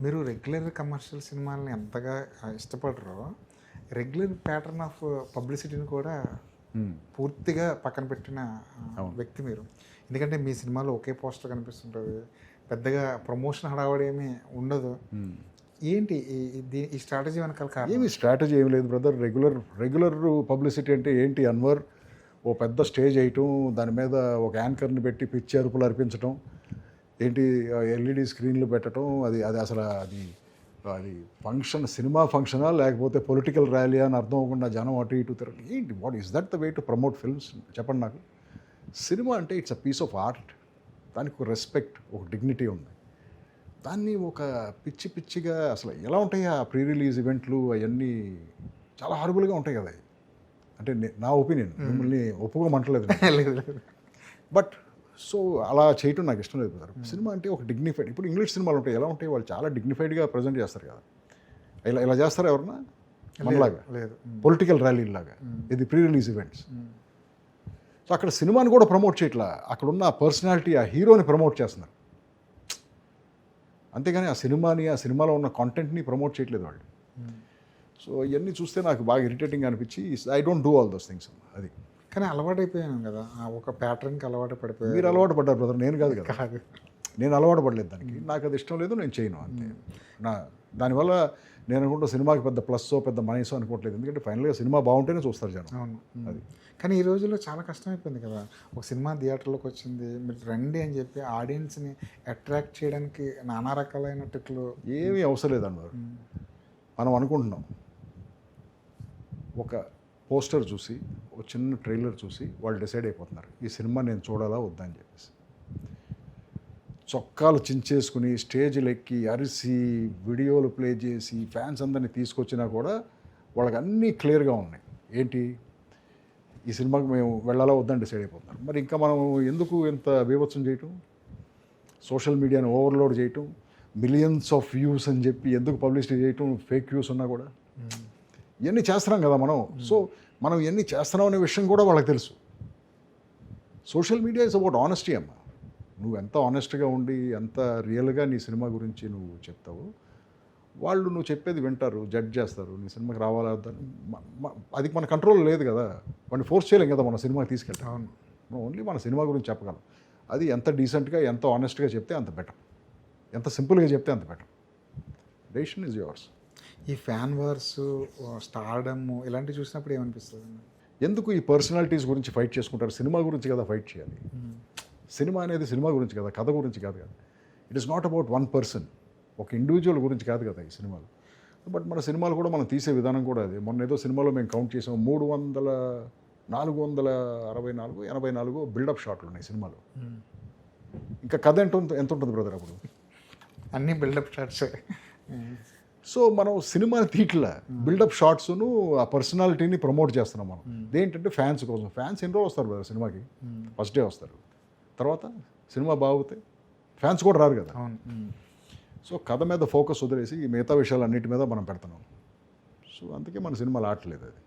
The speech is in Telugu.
మీరు రెగ్యులర్ కమర్షియల్ సినిమాలని ఎంతగా ఇష్టపడరో, రెగ్యులర్ ప్యాటర్న్ ఆఫ్ పబ్లిసిటీని కూడా పూర్తిగా పక్కన పెట్టిన వ్యక్తి మీరు. ఎందుకంటే మీ సినిమాలో ఒకే పోస్టర్ కనిపిస్తుంటుంది, పెద్దగా ప్రమోషన్ హడావడి ఏమీ ఉండదు. ఏంటి ఈ స్ట్రాటజీ వెనకాల కారణం? ఏమి స్ట్రాటజీ ఏమి లేదు బ్రదర్. రెగ్యులర్ పబ్లిసిటీ అంటే ఏంటి? అన్వర్ ఓ పెద్ద స్టేజ్ వేయటం, దాని మీద ఒక యాంకర్ని పెట్టి పిచ్చి అరుపులు అర్పించటం, ఏంటి ఎల్ఈడి స్క్రీన్లు పెట్టడం, అది అది అసలు అది అది ఫంక్షన్, సినిమా ఫంక్షనా లేకపోతే పొలిటికల్ ర్యాలీ అని అర్థం అవ్వకుండా జనం అటు ఇటు తిరగడం ఏంటి? What is that the way to promote films? చెప్పండి నాకు. సినిమా అంటే it's a piece of art. దానికి ఒక రెస్పెక్ట్, ఒక డిగ్నిటీ ఉంది. దాన్ని ఒక పిచ్చిగా అసలు ఎలా ఉంటాయి ఆ ప్రీ రిలీజ్ ఈవెంట్లు అవన్నీ చాలా హారబుల్గా ఉంటాయి కదా. అంటే నా ఒపీనియన్, మిమ్మల్ని ఒప్పుకోమంటలేదు. బట్ సో అలా చేయటం నాకు ఇష్టం లేదు బ్రదర్. సినిమా అంటే ఒక డిగ్నిఫైడ్. ఇప్పుడు ఇంగ్లీష్ సినిమాలు ఉంటాయి, ఎలా ఉంటాయి? వాళ్ళు చాలా డిగ్నిఫైడ్గా ప్రజెంట్ చేస్తారు కదా. ఇలా చేస్తారా ఎవరన్నా? మనలాగా లేదు, పొలిటికల్ ర్యాలీలాగా. ఇది ప్రీ రిలీజ్ ఈవెంట్స్. సో అక్కడ సినిమాని కూడా ప్రమోట్ చేయట్లా, అక్కడ ఉన్న పర్సనాలిటీ, ఆ హీరోని ప్రమోట్ చేస్తున్నారు. అంతేగాని ఆ సినిమాని, ఆ సినిమాలో ఉన్న కాంటెంట్ని ప్రమోట్ చేయట్లేదు వాళ్ళు. సో ఇవన్నీ చూస్తే నాకు బాగా ఇరిటేటింగ్ అనిపించి I don't do all those things. అది కానీ అలవాటు అయిపోయాను కదా, ఒక ప్యాటర్న్కి అలవాటు పడిపోయాను. మీరు అలవాటు పడ్డారు బ్రదర్, నేను కాదు కదా. నేను అలవాటు పడలేదు దానికి. నాకు అది ఇష్టం లేదు, నేను చేయను అంతే. దానివల్ల నేను అనుకుంటా సినిమాకి పెద్ద ప్లస్సో పెద్ద మైనసో అనుకోవట్లేదు. ఎందుకంటే ఫైనల్గా సినిమా బాగుంటేనే చూస్తారు జనం. అవును, అది. కానీ ఈ రోజుల్లో చాలా కష్టమైపోయింది కదా. ఒక సినిమా థియేటర్లోకి వచ్చింది, మీరు రండి అని చెప్పి ఆడియన్స్ని అట్రాక్ట్ చేయడానికి నానా రకాలైన ట్రిక్లు. ఏమీ అవసరం లేదన్నారు. మనం అనుకుంటున్నాం, ఒక పోస్టర్ చూసి, ఒక చిన్న ట్రైలర్ చూసి వాళ్ళు డిసైడ్ అయిపోతున్నారు ఈ సినిమా నేను చూడాలా వద్దా అని చెప్పేసి. చొక్కాలు చించేసుకుని స్టేజ్లు ఎక్కి అరిసి వీడియోలు ప్లే చేసి ఫ్యాన్స్ అందరినీ తీసుకొచ్చినా కూడా వాళ్ళకి అన్నీ క్లియర్గా ఉన్నాయి. ఏంటి, ఈ సినిమాకి మేము వెళ్ళాలా వద్దని డిసైడ్ అయిపోతున్నారు. మరి ఇంకా మనం ఎందుకు ఇంత బీభత్సం చేయటం, సోషల్ మీడియాని ఓవర్లోడ్ చేయటం, మిలియన్స్ ఆఫ్ వ్యూస్ అని చెప్పి ఎందుకు పబ్లిసిటీ చేయటం, ఫేక్ వ్యూస్ ఉన్నా కూడా ఇవన్నీ చేస్తున్నాం కదా మనం. సో మనం ఇవన్నీ చేస్తున్నాం అనే విషయం కూడా వాళ్ళకి తెలుసు. Social media is about honesty అమ్మ. నువ్వు ఎంత ఆనెస్ట్గా ఉండి ఎంత రియల్గా నీ సినిమా గురించి నువ్వు చెప్తావు, వాళ్ళు నువ్వు చెప్పేది వింటారు, జడ్జ్ చేస్తారు. నీ సినిమాకి రావాలా వద్దని. అది మన కంట్రోల్ లేదు కదా, వాడిని ఫోర్స్ చేయలేం కదా మన సినిమాకి తీసుకెళ్తాం. మనం ఓన్లీ మన సినిమా గురించి చెప్పగలం. అది ఎంత డీసెంట్గా, ఎంత ఆనెస్ట్గా చెప్తే అంత బెటర్, ఎంత సింపుల్గా చెప్తే అంత బెటర్. Decision is yours. ఈ ఫ్యాన్ వార్స్, స్టార్డమ్ ఇలాంటివి చూసినప్పుడు ఏమనిపిస్తుంది? ఎందుకు ఈ పర్సనాలిటీస్ గురించి ఫైట్ చేసుకుంటారు? సినిమా గురించి కదా ఫైట్ చేయాలి. సినిమా అనేది సినిమా గురించి కదా, కథ గురించి కాదు కదా. It is not about one person, ఒక ఇండివిజువల్ గురించి కాదు కదా ఈ సినిమాలు. బట్ మన సినిమాలు కూడా మనం తీసే విధానం కూడా అది. మొన్న ఏదో సినిమాలో మేము కౌంట్ చేసాం, 464 బిల్డప్ షాట్లు ఉన్నాయి సినిమాలో. ఇంకా కథ ఎంత ఉంటుంది బ్రదర్ అప్పుడు? అన్నీ బిల్డప్ షాట్స్. సో మనం సినిమాని తీట్లా, బిల్డప్ షాట్స్ను ఆ పర్సనాలిటీని ప్రమోట్ చేస్తున్నాం మనం. ఏంటంటే ఫ్యాన్స్ కోసం. ఫ్యాన్స్ ఎన్ని రోజులు వస్తారు బ్రదర్ సినిమాకి? ఫస్ట్ డే వస్తారు. తర్వాత సినిమా బాగుతే ఫ్యాన్స్ కూడా రారు కదా. సో కథ మీద ఫోకస్ వదిలేసి ఈ మిగతా విషయాలు అన్నిటి మీద మనం పెడుతున్నాం. సో అందుకే మన సినిమాలు ఆడట్లేదు అది.